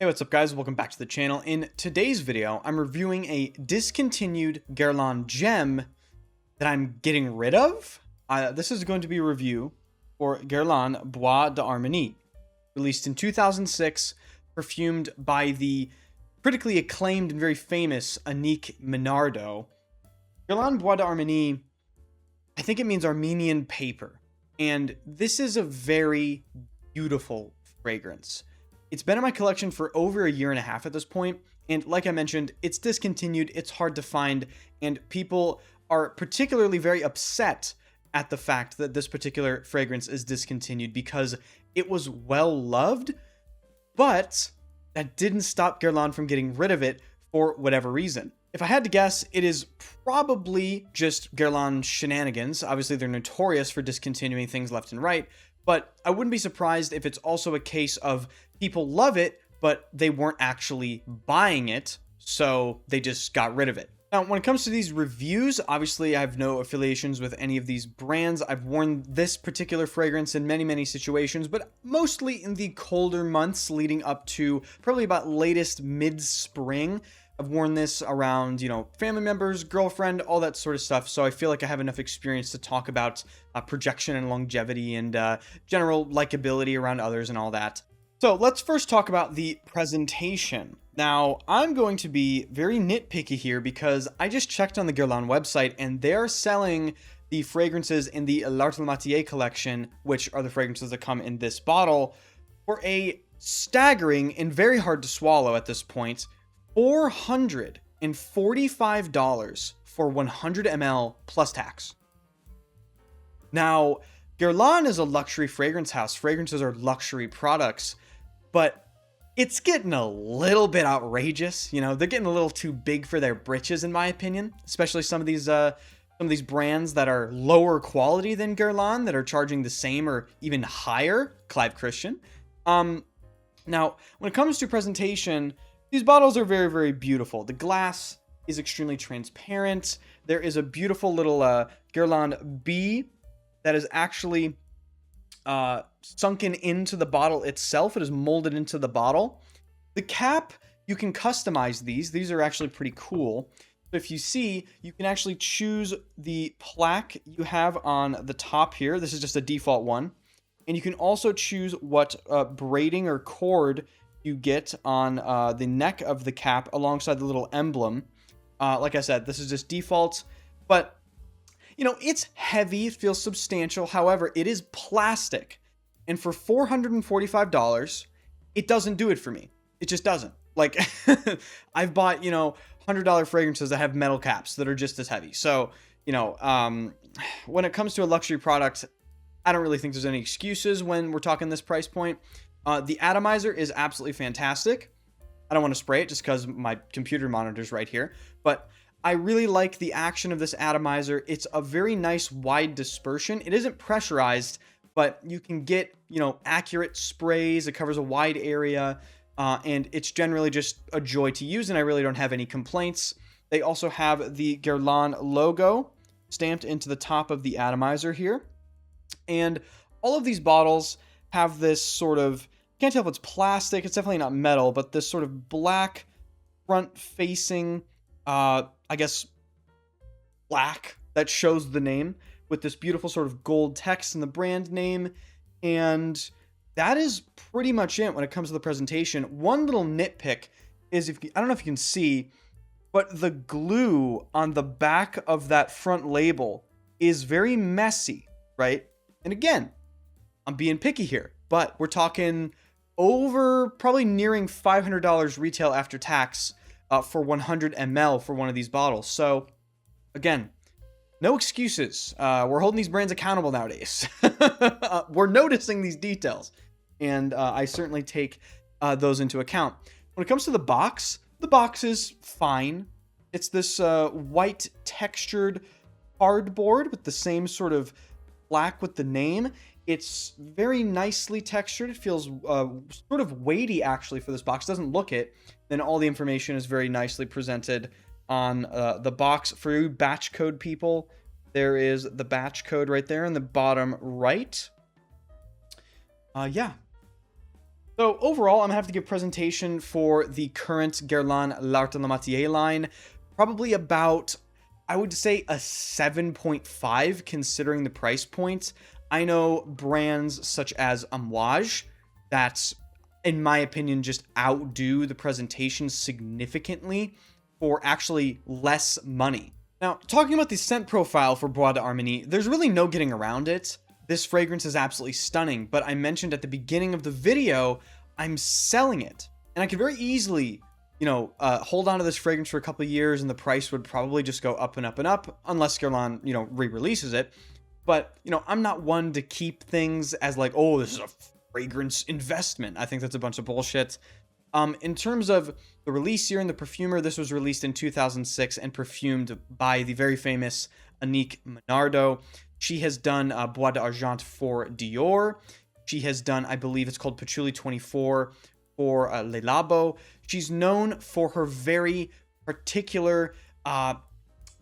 Hey, what's up guys? Welcome back to the channel. In today's video, I'm reviewing a discontinued Guerlain gem that I'm getting rid of. This is going to be a review for Guerlain Bois d'Armani, released in 2006, perfumed by the critically acclaimed and very famous Annick Minardo. Guerlain Bois d'Armani, I think it means Armenian paper, and this is a very beautiful fragrance. It's been in my collection for over a year and a half at this point, and like I mentioned, it's discontinued, it's hard to find, and people are particularly very upset at the fact that this particular fragrance is discontinued because it was well loved, but that didn't stop Guerlain from getting rid of it for whatever reason. If I had to guess, it is probably just Guerlain shenanigans. Obviously, they're notorious for discontinuing things left and right, but I wouldn't be surprised if it's also a case of people love it, but they weren't actually buying it, so they just got rid of it. Now, when it comes to these reviews, obviously I have no affiliations with any of these brands. I've worn this particular fragrance in many situations, but mostly in the colder months leading up to probably about latest mid-spring. I've worn this around, family members, girlfriend, all that sort of stuff. So I feel like I have enough experience to talk about projection and longevity and general likability around others and all that. So let's first talk about the presentation. Now, I'm going to be very nitpicky here because I just checked on the Guerlain website and they're selling the fragrances in the L'Art de la Matière collection, which are the fragrances that come in this bottle, for a staggering and very hard to swallow at this point, $445 for 100 ml plus tax. Now, Guerlain is a luxury fragrance house. Fragrances are luxury products, but it's getting a little bit outrageous. They're getting a little too big for their britches, in my opinion, especially some of these brands that are lower quality than Guerlain that are charging the same or even higher. Clive Christian. Now, when it comes to presentation, these bottles are very beautiful. The glass is extremely transparent. There is a beautiful little Guerlain bee that is actually sunken into the bottle itself. It is molded into the bottle. The cap, you can customize these. These are actually pretty cool. So if you see, you can actually choose the plaque you have on the top here. This is just a default one. And you can also choose what braiding or cord you get on the neck of the cap alongside the little emblem. Like I said, this is just default, but it's heavy, it feels substantial. However, it is plastic, and for $445, it doesn't do it for me. It just doesn't. Like, I've bought, $100 fragrances that have metal caps that are just as heavy. So, when it comes to a luxury product, I don't really think there's any excuses when we're talking this price point. The atomizer is absolutely fantastic. I don't want to spray it just because my computer monitor's right here, but I really like the action of this atomizer. It's a very nice wide dispersion. It isn't pressurized, but you can get, accurate sprays. It covers a wide area, and it's generally just a joy to use, and I really don't have any complaints. They also have the Guerlain logo stamped into the top of the atomizer here. And all of these bottles have this sort of, can't tell if it's plastic, it's definitely not metal, but this sort of black front-facing, I guess, black that shows the name with this beautiful sort of gold text and the brand name. And that is pretty much it when it comes to the presentation. One little nitpick is, I don't know if you can see, but the glue on the back of that front label is very messy, right? And again, I'm being picky here, but we're talking over probably nearing $500 retail after tax for 100 ml for one of these bottles. So again, no excuses. We're holding these brands accountable nowadays. We're noticing these details, and I certainly take those into account. When it comes to the box is fine. It's this white textured cardboard with the same sort of black with the name. It's very nicely textured. It feels sort of weighty, actually, for this box. It doesn't look it. Then all the information is very nicely presented on the box. For you batch code people, there is the batch code right there in the bottom right. Yeah. So overall, I'm gonna have to give presentation for the current Guerlain L'Art de la Matière line, probably about, I would say, a 7.5 considering the price point. I know brands such as Amouage that, in my opinion, just outdo the presentation significantly for actually less money. Now, talking about the scent profile for Bois d'Armani, there's really no getting around it. This fragrance is absolutely stunning, but I mentioned at the beginning of the video, I'm selling it. And I could very easily, hold on to this fragrance for a couple of years and the price would probably just go up and up and up, unless Guerlain, re-releases it. But, I'm not one to keep things as like, oh, this is a fragrance investment. I think that's a bunch of bullshit. In terms of the release year in the perfumer, this was released in 2006 and perfumed by the very famous Annick Menardo. She has done Bois d'Argent for Dior. She has done, I believe it's called Patchouli 24 for Le Labo. She's known for her very particular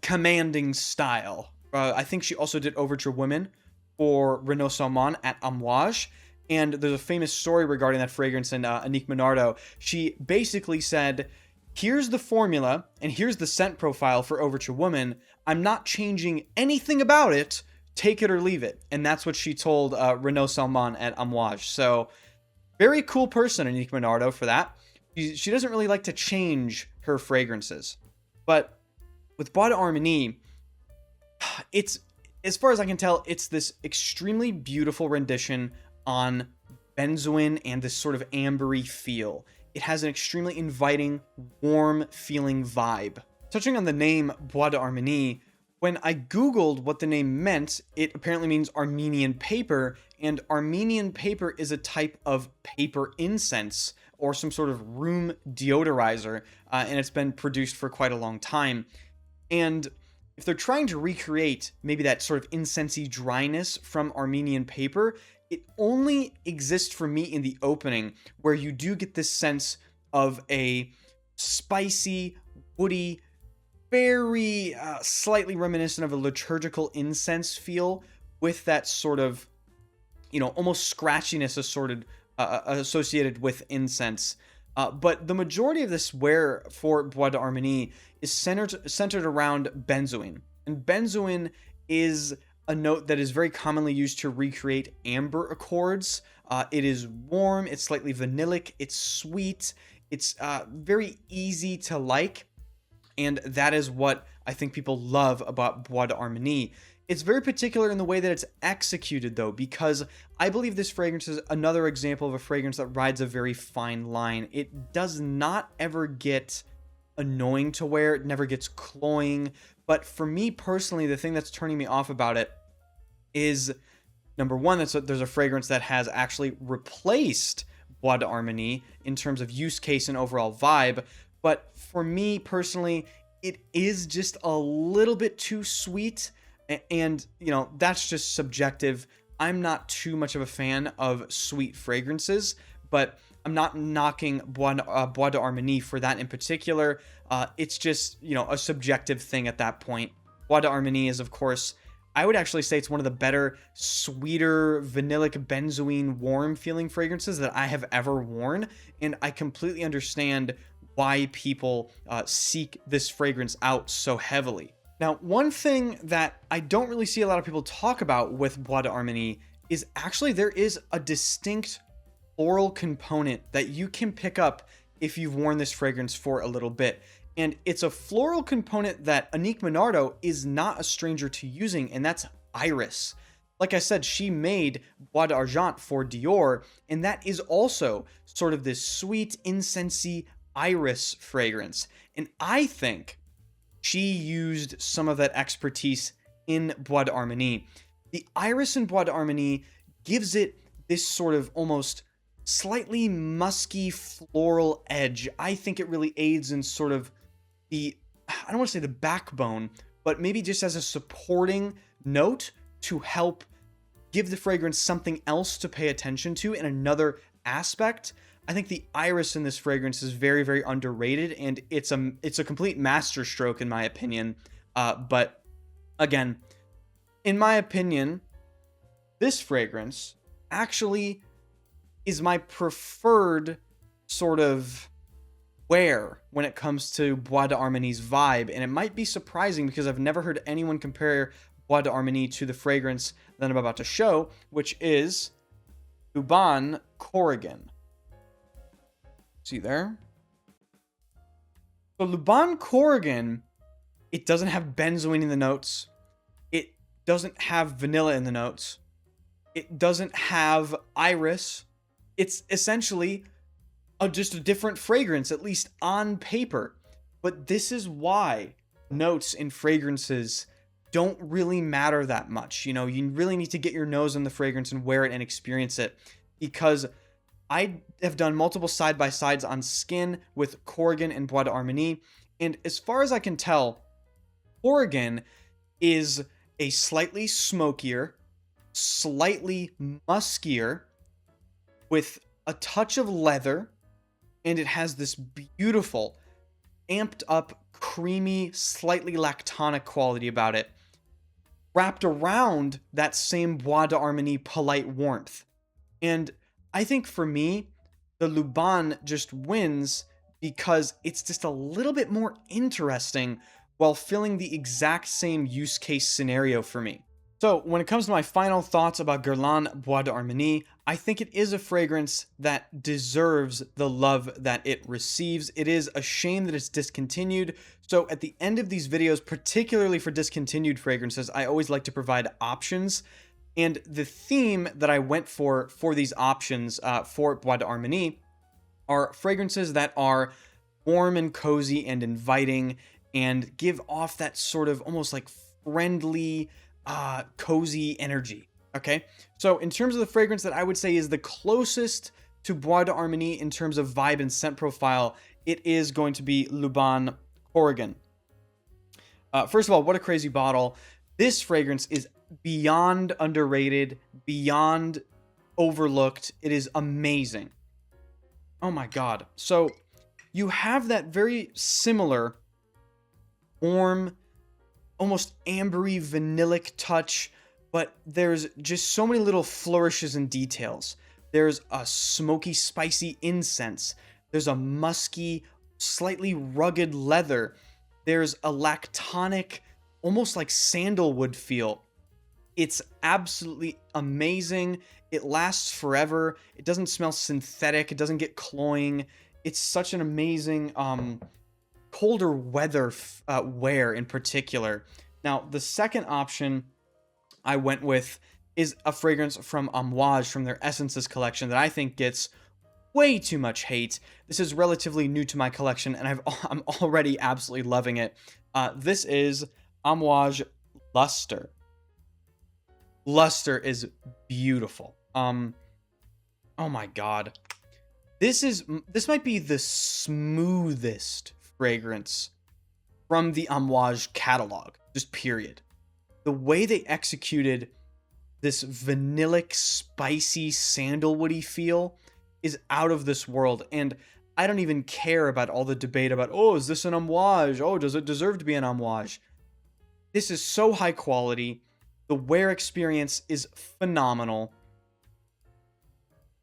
commanding style. I think she also did Overture Women for Renaud Salmon at Amouage. And there's a famous story regarding that fragrance in Annick Menardo. She basically said, here's the formula and here's the scent profile for Overture Woman. I'm not changing anything about it. Take it or leave it. And that's what she told Renaud Salmon at Amouage. So very cool person, Annick Menardo, for that. She doesn't really like to change her fragrances. But with Bois d'Armani, it's, as far as I can tell, it's this extremely beautiful rendition on benzoin and this sort of ambery feel. It has an extremely inviting, warm feeling vibe. Touching on the name Bois d'Armani, when I googled what the name meant, it apparently means Armenian paper, and Armenian paper is a type of paper incense or some sort of room deodorizer, and it's been produced for quite a long time. And if they're trying to recreate maybe that sort of incensey dryness from Armenian paper, it only exists for me in the opening, where you do get this sense of a spicy, woody, very slightly reminiscent of a liturgical incense feel, with that sort of, almost scratchiness associated with incense. But the majority of this wear for Bois d'Armani is centered around benzoin. And benzoin is a note that is very commonly used to recreate amber accords. It is warm, it's slightly vanillic, it's sweet, it's very easy to like. And that is what I think people love about Bois d'Armani. It's very particular in the way that it's executed, though, because I believe this fragrance is another example of a fragrance that rides a very fine line. It does not ever get annoying to wear. It never gets cloying. But for me personally, the thing that's turning me off about it is, number one, there's a fragrance that has actually replaced Bois d'Armani in terms of use case and overall vibe. But for me personally, it is just a little bit too sweet. And, that's just subjective. I'm not too much of a fan of sweet fragrances, but I'm not knocking Bois d'Armani for that in particular. It's just, a subjective thing at that point. Bois d'Armani is, of course, I would actually say it's one of the better, sweeter, vanillic, benzoin, warm feeling fragrances that I have ever worn. And I completely understand why people seek this fragrance out so heavily. Now, one thing that I don't really see a lot of people talk about with Bois d'Armani is actually there is a distinct floral component that you can pick up if you've worn this fragrance for a little bit. And it's a floral component that Annick Menardo is not a stranger to using, and that's iris. Like I said, she made Bois d'Argent for Dior, and that is also sort of this sweet, incensey iris fragrance. And I think she used some of that expertise in Bois d'Armani. The iris in Bois d'Armani gives it this sort of almost slightly musky floral edge. I think it really aids in sort of I don't want to say the backbone, but maybe just as a supporting note to help give the fragrance something else to pay attention to in another aspect. I think the iris in this fragrance is very, very underrated, and it's a complete masterstroke in my opinion. But again, in my opinion, this fragrance actually is my preferred sort of wear when it comes to Bois d'Armany's vibe. And it might be surprising because I've never heard anyone compare Bois d'Armany to the fragrance that I'm about to show, which is Lubin Korrigan. See there? So Lubin Korrigan, it doesn't have benzoin in the notes. It doesn't have vanilla in the notes. It doesn't have iris. It's essentially just a different fragrance, at least on paper. But this is why notes in fragrances don't really matter that much. You know, you really need to get your nose on the fragrance and wear it and experience it, because I have done multiple side-by-sides on skin with Korrigan and Bois d'Armany, and as far as I can tell, Korrigan is a slightly smokier, slightly muskier, with a touch of leather, and it has this beautiful, amped up, creamy, slightly lactonic quality about it, wrapped around that same Bois d'Armany polite warmth. And I think for me, the Lubin just wins because it's just a little bit more interesting while filling the exact same use case scenario for me. So when it comes to my final thoughts about Guerlain Bois d'Armany, I think it is a fragrance that deserves the love that it receives. It is a shame that it's discontinued. So at the end of these videos, particularly for discontinued fragrances, I always like to provide options. And the theme that I went for these options for Bois d'Armany are fragrances that are warm and cozy and inviting and give off that sort of almost like friendly, cozy energy. Okay, so in terms of the fragrance that I would say is the closest to Bois d'Armany in terms of vibe and scent profile, it is going to be Lubin Korrigan. First of all, what a crazy bottle. This fragrance is beyond underrated, beyond overlooked. It is amazing. Oh my god. So you have that very similar warm, almost ambery vanillic touch, but there's just so many little flourishes and details. There's a smoky, spicy incense. There's a musky, slightly rugged leather. There's a lactonic, almost like sandalwood feel. It's absolutely amazing. It lasts forever. It doesn't smell synthetic. It doesn't get cloying. It's such an amazing colder weather wear in particular. Now, the second option I went with is a fragrance from Amouage from their Essences collection that I think gets way too much hate. This is relatively new to my collection, and I'm already absolutely loving it. This is Amouage Lustre. Lustre is beautiful. Oh my god. This might be the smoothest fragrance from the Amouage catalog, just period. The way they executed this vanillic, spicy, sandalwoody feel is out of this world, and I don't even care about all the debate about, oh, is this an Amouage? Oh, does it deserve to be an Amouage? This is so high quality. The wear experience is phenomenal.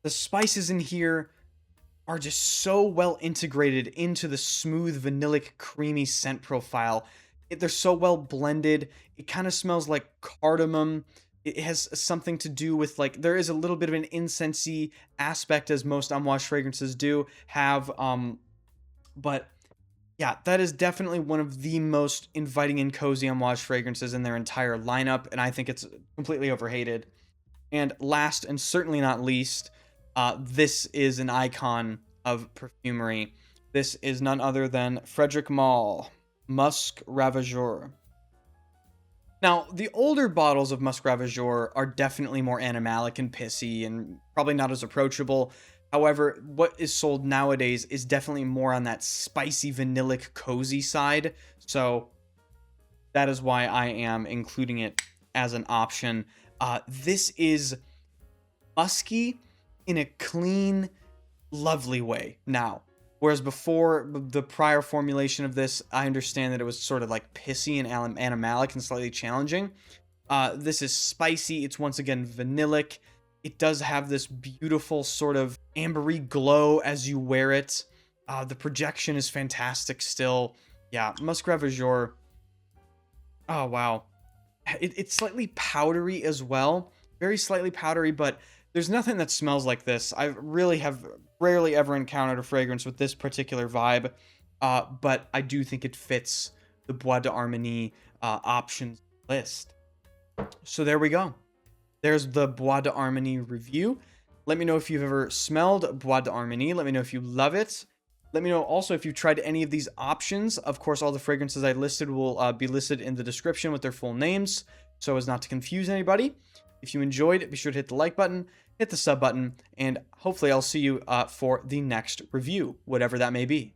The spices in here are just so well integrated into the smooth, vanillic, creamy scent profile. They're so well blended. It kind of smells like cardamom. It has something to do with, like, there is a little bit of an incensey aspect, as most Amouage fragrances do have. But yeah, that is definitely one of the most inviting and cozy Amouage fragrances in their entire lineup, and I think it's completely overhated. And last and certainly not least, this is an icon of perfumery. This is none other than Frederic Malle, Musc Ravageur. Now, the older bottles of Musc Ravageur are definitely more animalic and pissy and probably not as approachable. However, what is sold nowadays is definitely more on that spicy, vanillic, cozy side. So that is why I am including it as an option. This is musky in a clean, lovely way now. Whereas before, the prior formulation of this, I understand that it was sort of like pissy and animalic and slightly challenging. This is spicy. It's once again vanillic. It does have this beautiful sort of ambery glow as you wear it. The projection is fantastic still. Yeah, Musc Ravageur. Oh, wow. It's slightly powdery as well. Very slightly powdery, but there's nothing that smells like this. I really have rarely ever encountered a fragrance with this particular vibe. But I do think it fits the Bois d'Armani options list. So there we go. There's the Bois d'Armani review. Let me know if you've ever smelled Bois d'Armani. Let me know if you love it. Let me know also if you've tried any of these options. Of course, all the fragrances I listed will be listed in the description with their full names, so as not to confuse anybody. If you enjoyed, be sure to hit the like button, hit the sub button, and hopefully I'll see you for the next review, whatever that may be.